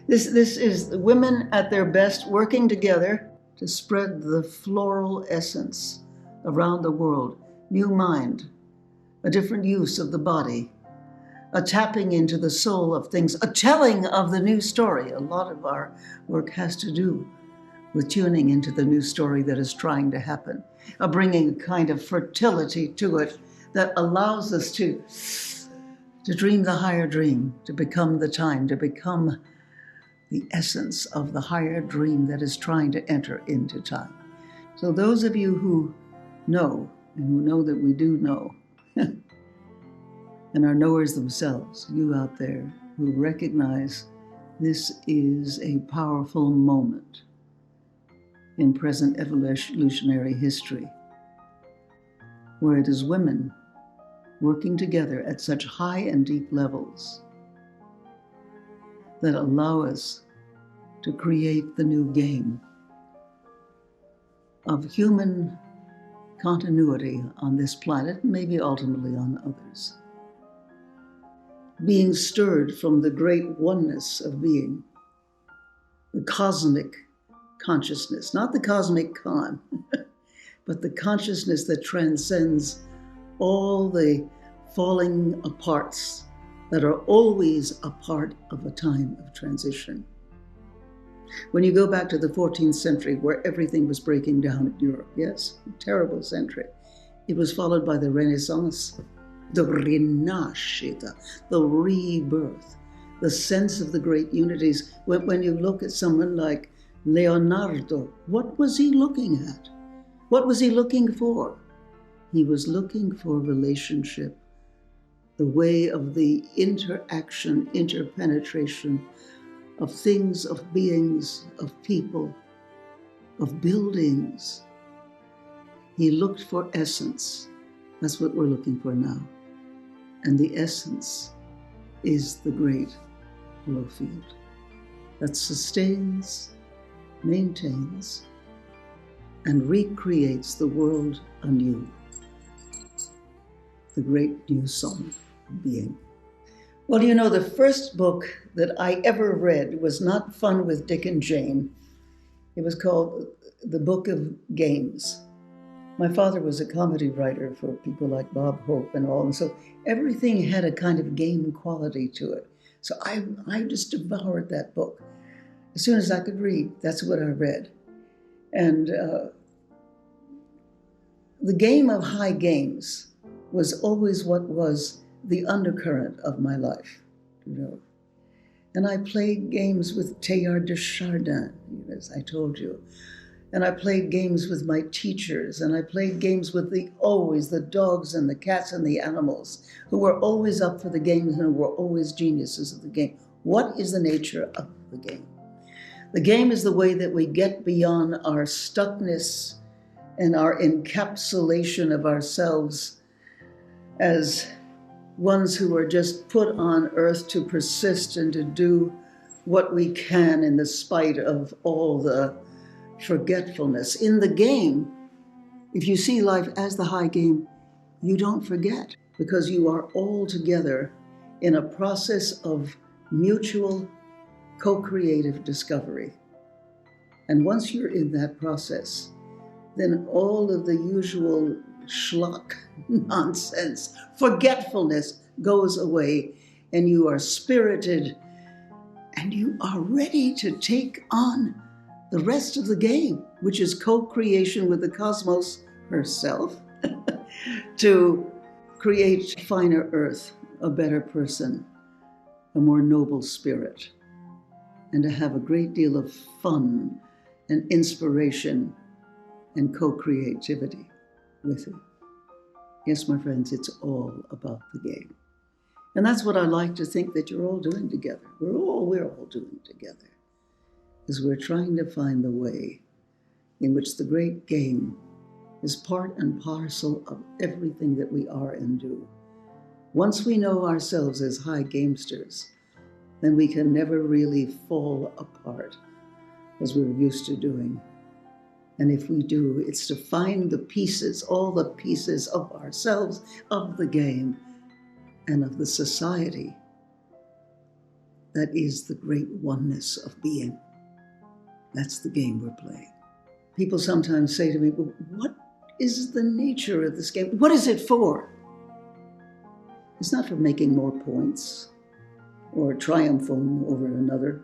This is women at their best working together to spread the floral essence around the world. New mind, a different use of the body, a tapping into the soul of things, a telling of the new story. A lot of our work has to do with tuning into the new story that is trying to happen, a bringing a kind of fertility to it that allows us to dream the higher dream, to become the time, to become the essence of the higher dream that is trying to enter into time. So those of you who know, and who know that we do know, and are knowers themselves, you out there who recognize this is a powerful moment in present evolutionary history, where it is women working together at such high and deep levels that allow us to create the new game of human continuity on this planet, and maybe ultimately on others. Being stirred from the great oneness of being, the cosmic consciousness, not the cosmic con, but the consciousness that transcends all the falling aparts that are always a part of a time of transition. When you go back to the 14th century, where everything was breaking down in Europe, yes, a terrible century, it was followed by the Renaissance, the rinascita, the rebirth, the sense of the great unities. When you look at someone like Leonardo, what was he looking at? What was he looking for? He was looking for relationship, the way of the interaction, interpenetration of things, of beings, of people, of buildings. He looked for essence. That's what we're looking for now. And the essence is the great flow field that sustains, maintains, and recreates the world anew. The great new song of being. Well, you know, the first book that I ever read was not Fun with Dick and Jane. It was called The Book of Games. My father was a comedy writer for people like Bob Hope and all, and so everything had a kind of game quality to it. So I just devoured that book. As soon as I could read, that's what I read. And the game of high games was always what was the undercurrent of my life, you know. And I played games with Teilhard de Chardin, as I told you. And I played games with my teachers, and I played games with always the dogs and the cats and the animals, who were always up for the game and who were always geniuses of the game. What is the nature of the game? The game is the way that we get beyond our stuckness and our encapsulation of ourselves as ones who are just put on earth to persist and to do what we can in the spite of all the forgetfulness. In the game, if you see life as the high game, you don't forget, because you are all together in a process of mutual co-creative discovery. And once you're in that process, then all of the usual schlock nonsense, forgetfulness goes away, and you are spirited and you are ready to take on the rest of the game, which is co-creation with the cosmos herself, to create finer earth, a better person, a more noble spirit, and to have a great deal of fun and inspiration and co-creativity with it. Yes, my friends, it's all about the game. And that's what I like to think that you're all doing together. We're all doing together, is we're trying to find the way in which the great game is part and parcel of everything that we are and do. Once we know ourselves as high gamesters, then we can never really fall apart as we're used to doing. And if we do, it's to find the pieces, all the pieces of ourselves, of the game, and of the society that is the great oneness of being. That's the game we're playing. People sometimes say to me, well, what is the nature of this game? What is it for? It's not for making more points or triumphing over another.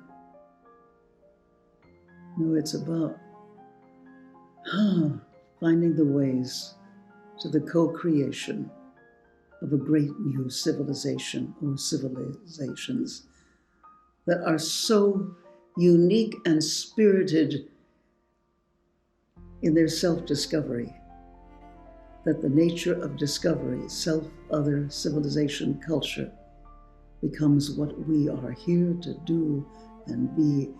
No, it's about finding the ways to the co-creation of a great new civilization or civilizations that are so unique and spirited in their self-discovery that the nature of discovery, self, other, civilization, culture, becomes what we are here to do and be.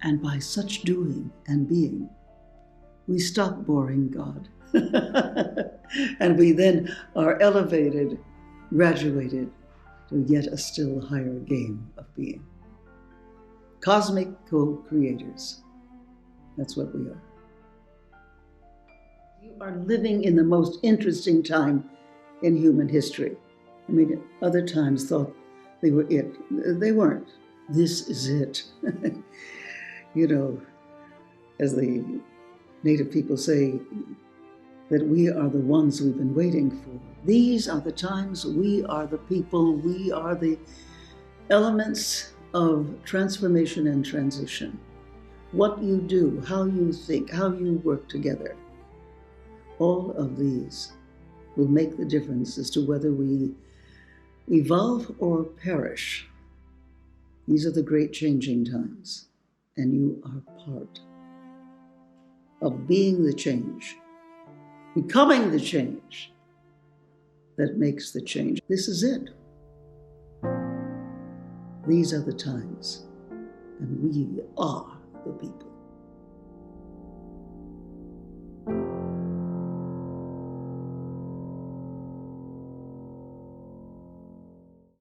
And by such doing and being, we stop boring God. And we then are elevated, graduated to yet a still higher game of being. Cosmic co-creators. That's what we are. You are living in the most interesting time in human history. I mean, other times thought they were it. They weren't. This is it. You know, as the native people say, that we are the ones we've been waiting for. These are the times, we are the people, we are the elements of transformation and transition. What you do, how you think, how you work together, all of these will make the difference as to whether we evolve or perish. These are the great changing times, and you are part of being the change, becoming the change that makes the change. This is it. These are the times, and we are the people.